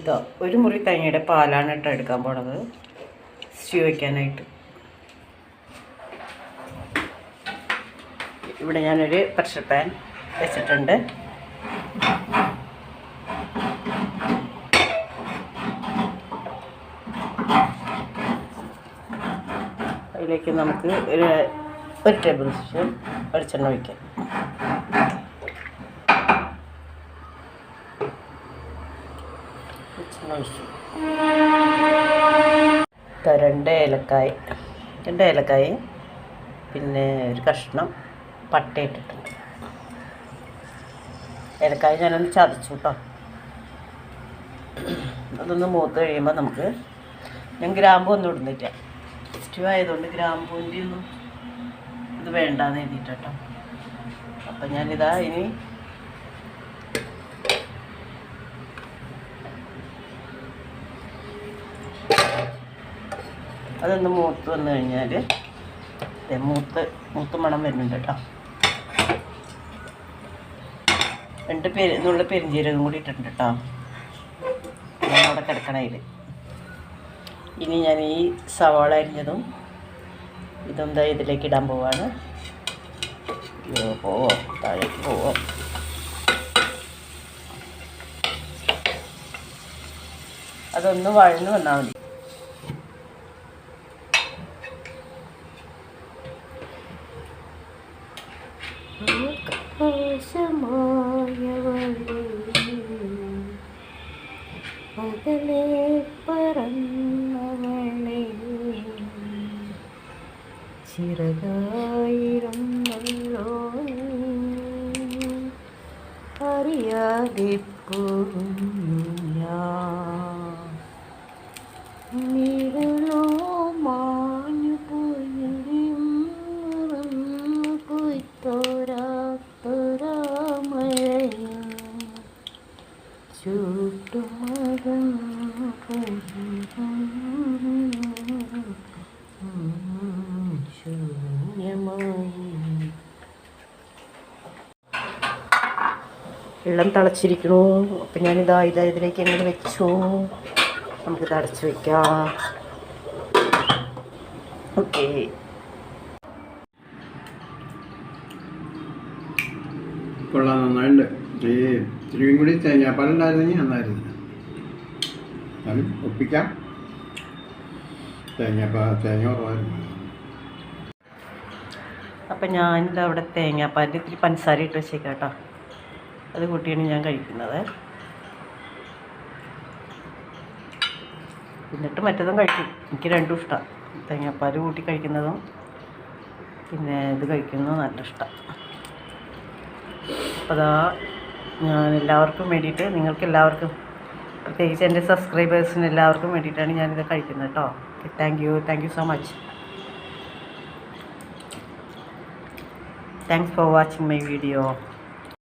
ഇതാ ഒരു മുറി തേങ്ങയുടെ പാലാണ് കേട്ടോ എടുക്കാൻ പോണത് സ്റ്റ്യൂ വയ്ക്കാനായിട്ട്. ഇവിടെ ഞാനൊരു പ്രഷർ പാൻ വെച്ചിട്ടുണ്ട്. അതിലേക്ക് നമുക്ക് ഒരു ടേബിൾ സ്പൂൺ വെളിച്ചെണ്ണ ഒഴിക്കാം. രണ്ട് ഏലക്കായ പിന്നെ ഒരു കഷ്ണം പട്ട ഇട്ടിട്ടുണ്ട്. ഏലക്കായ ഞാനൊന്ന് ചതച്ചു കേട്ടോ. അതൊന്ന് മൂത്ത് കഴിയുമ്പോൾ ഞാൻ ഗ്രാമ്പൂ ഒന്നും ഇടുന്നില്ല. സ്റ്റ്യൂ ആയതുകൊണ്ട് ഗ്രാമ്പൂൻ്റെ ഒന്നും ഇത് വേണ്ടാന്ന് എഴുതിയിട്ട് കേട്ടോ. അപ്പം ഞാനിതാ ഇനി അതൊന്ന് മൂത്ത് വന്നു കഴിഞ്ഞാൽ മൂത്ത് മണം വരുന്നുണ്ട് കേട്ടോ. നുള്ള പെരിഞ്ചീരകം കൂടി ഇട്ടിട്ടുണ്ട് കേട്ടോ. ഞാൻ അവിടെ കിടക്കണതിൽ ഇനി ഞാൻ ഈ സവാള അരിഞ്ഞതും ഇതെന്താ ഇതിലേക്ക് ഇടാൻ പോവാണ്. പോവോ താഴേക്ക് പോവോ. അതൊന്ന് വഴന്ന് വന്നാൽ മതി. പകലേ പറന്നവളെ ചിറകായിരുന്നല്ലോ അറിയാതെ പോയിരളോ മാഞ്ഞു പോയും പോയിത്തോരാമഴയും ചൂട്ടുമകം വെള്ളം തിളച്ചിരിക്കണു. അപ്പം ഞാനിതാ ഇതിലേക്ക് എങ്ങനെ വെച്ചു. നമുക്കിത് അടച്ച് വയ്ക്കാം. ഓക്കെ. കൊള്ളാം, നന്നായിട്ടുണ്ട്. ഈ ഇത്തിരിയും കൂടി തേങ്ങാപ്പാലുണ്ടായിരുന്നെങ്കിൽ നന്നായിരുന്നു. അത് ഒപ്പിക്കാം. തേങ്ങ കുറവായിരുന്നു. അപ്പം ഞാനിത് അവിടെ തേങ്ങാപ്പാലിൽ ഇത്തിരി പഞ്ചസാര ഇട്ട് വെച്ചേക്കാം കേട്ടോ. അത് കൂട്ടിയാണ് ഞാൻ കഴിക്കുന്നത്. എന്നിട്ട് മറ്റതും കഴിക്കും. എനിക്ക് രണ്ടും ഇഷ്ടമാണ്. തേങ്ങാപ്പാൽ കൂട്ടി കഴിക്കുന്നതും പിന്നെ ഇത് കഴിക്കുന്നതും നല്ല ഇഷ്ടമാണ്. അപ്പോൾ അതാ ഞാൻ എല്ലാവർക്കും വേണ്ടിയിട്ട്, നിങ്ങൾക്ക് എല്ലാവർക്കും, പ്രത്യേകിച്ച് എൻ്റെ സബ്സ്ക്രൈബേഴ്സിന് എല്ലാവർക്കും വേണ്ടിയിട്ടാണ് ഞാനിത് കഴിക്കുന്നത് കേട്ടോ. Okay, thank you so much. Thanks for watching my video.